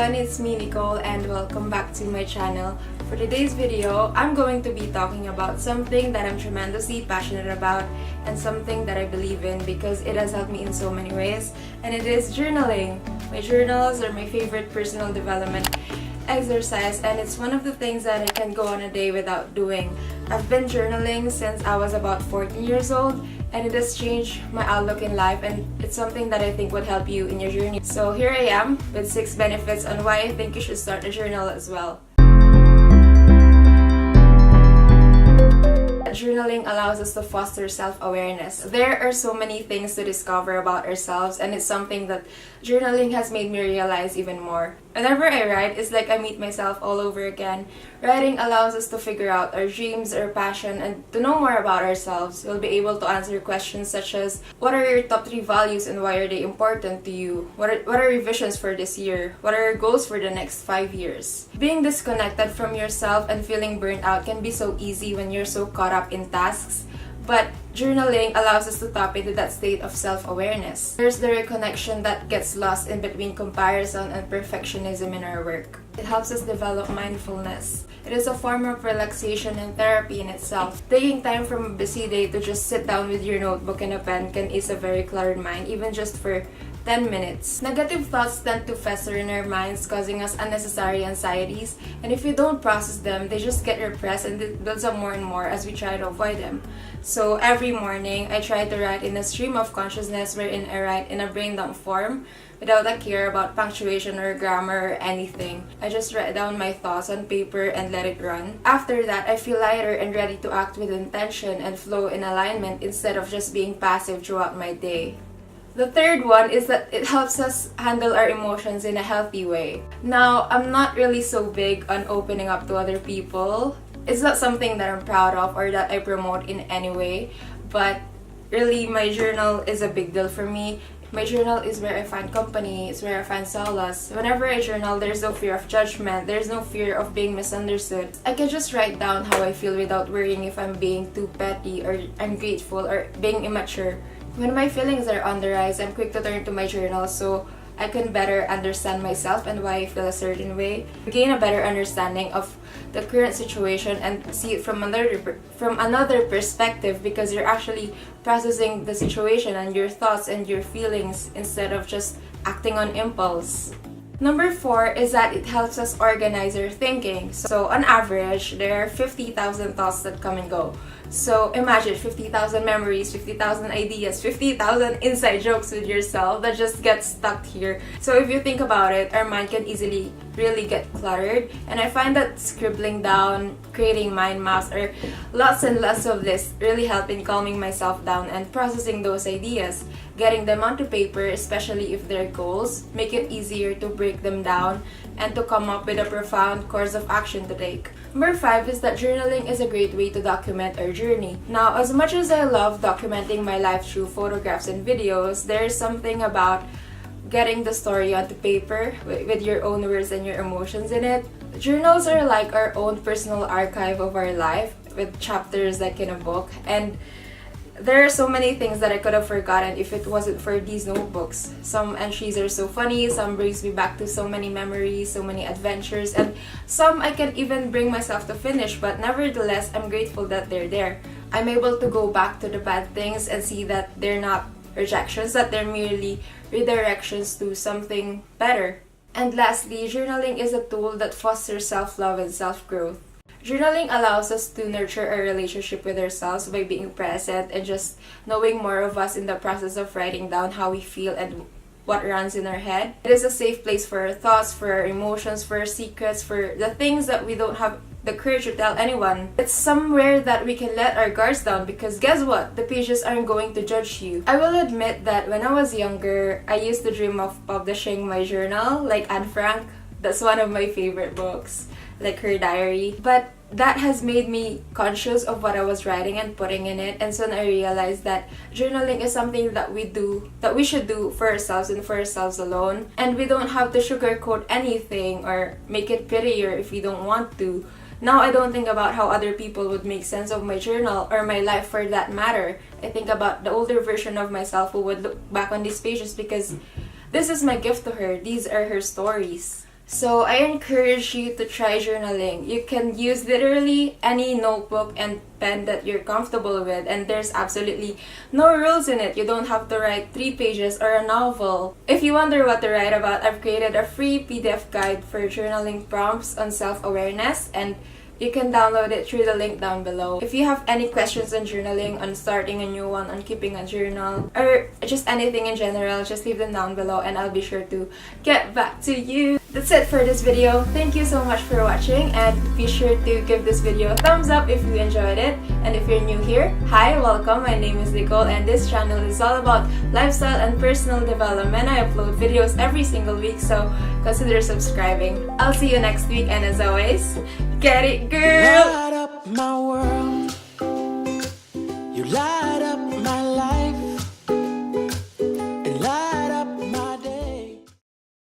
everyone, it's me Nicole and welcome back to my channel. For today's video, I'm going to be talking about something that I'm tremendously passionate about and something that I believe in because it has helped me in so many ways, and it is journaling. My journals are my favorite personal development exercise, and it's one of the things that I can go on a day without doing. I've been journaling since I was about 14 years old, and it has changed my outlook in life, and it's something that I think would help you in your journey. So here I am with 6 benefits on why I think you should start a journal as well. Journaling allows us to foster self-awareness. There are so many things to discover about ourselves, and it's something that journaling has made me realize even more. Whenever I write, it's like I meet myself all over again. Writing allows us to figure out our dreams, our passion, and to know more about ourselves. We'll be able to answer questions such as, what are your top 3 values and why are they important to you? What are your visions for this year? What are your goals for the next 5 years? Being disconnected from yourself and feeling burnt out can be so easy when you're so caught up in tasks. But journaling allows us to tap into that state of self-awareness. There's the reconnection that gets lost in between comparison and perfectionism in our work. It helps us develop mindfulness. It is a form of relaxation and therapy in itself. Taking time from a busy day to just sit down with your notebook and a pen can ease a very cluttered mind, even just for 10 minutes. Negative thoughts tend to fester in our minds, causing us unnecessary anxieties, and if we don't process them, they just get repressed and it builds up more and more as we try to avoid them. So every morning, I try to write in a stream of consciousness wherein I write in a brain dump form without a care about punctuation or grammar or anything. I just write down my thoughts on paper and let it run. After that, I feel lighter and ready to act with intention and flow in alignment instead of just being passive throughout my day. The third one is that it helps us handle our emotions in a healthy way. Now, I'm not really so big on opening up to other people. It's not something that I'm proud of or that I promote in any way, but really my journal is a big deal for me. My journal is where I find company, it's where I find solace. Whenever I journal, there's no fear of judgment, there's no fear of being misunderstood. I can just write down how I feel without worrying if I'm being too petty or ungrateful or being immature. When my feelings are on the rise, I'm quick to turn to my journal so I can better understand myself and why I feel a certain way, gain a better understanding of the current situation and see it from another perspective, because you're actually processing the situation and your thoughts and your feelings instead of just acting on impulse. Number 4 is that it helps us organize our thinking. So on average, there are 50,000 thoughts that come and go. So imagine 50,000 memories, 50,000 ideas, 50,000 inside jokes with yourself that just get stuck here. So if you think about it, our mind can easily really get cluttered, and I find that scribbling down, creating mind maps, or lots and lots of lists really help in calming myself down and processing those ideas. Getting them onto paper, especially if they're goals, make it easier to break them down and to come up with a profound course of action to take. Number 5 is that journaling is a great way to document our journey. Now, as much as I love documenting my life through photographs and videos, there is something about getting the story onto paper with your own words and your emotions in it. Journals are like our own personal archive of our life with chapters like in a book, and there are so many things that I could have forgotten if it wasn't for these notebooks. Some entries are so funny, some brings me back to so many memories, so many adventures, and some I can't even bring myself to finish, but nevertheless, I'm grateful that they're there. I'm able to go back to the bad things and see that they're not rejections, that they're merely redirections to something better. And lastly, journaling is a tool that fosters self-love and self-growth. Journaling allows us to nurture our relationship with ourselves by being present and just knowing more of us in the process of writing down how we feel and what runs in our head. It is a safe place for our thoughts, for our emotions, for our secrets, for the things that we don't have the courage to tell anyone. It's somewhere that we can let our guards down, because guess what? The pages aren't going to judge you. I will admit that when I was younger, I used to dream of publishing my journal, like Anne Frank. That's one of my favorite books, like her diary. But that has made me conscious of what I was writing and putting in it, and soon I realized that journaling is something that we should do for ourselves and for ourselves alone, and we don't have to sugarcoat anything or make it prettier if we don't want to. Now I don't think about how other people would make sense of my journal or my life for that matter. I think about the older version of myself who would look back on these pages, because this is my gift to her. These are her stories. So I encourage you to try journaling. You can use literally any notebook and pen that you're comfortable with, and there's absolutely no rules in it. You don't have to write 3 pages or a novel. If you wonder what to write about, I've created a free PDF guide for journaling prompts on self-awareness, and you can download it through the link down below. If you have any questions on journaling, on starting a new one, on keeping a journal, or just anything in general, just leave them down below and I'll be sure to get back to you. That's it for this video. Thank you so much for watching, and be sure to give this video a thumbs up if you enjoyed it. And if you're new here, hi, welcome. My name is Nicole, and this channel is all about lifestyle and personal development. I upload videos every single week, so consider subscribing. I'll see you next week, and as always, get it, girl! Light up my world.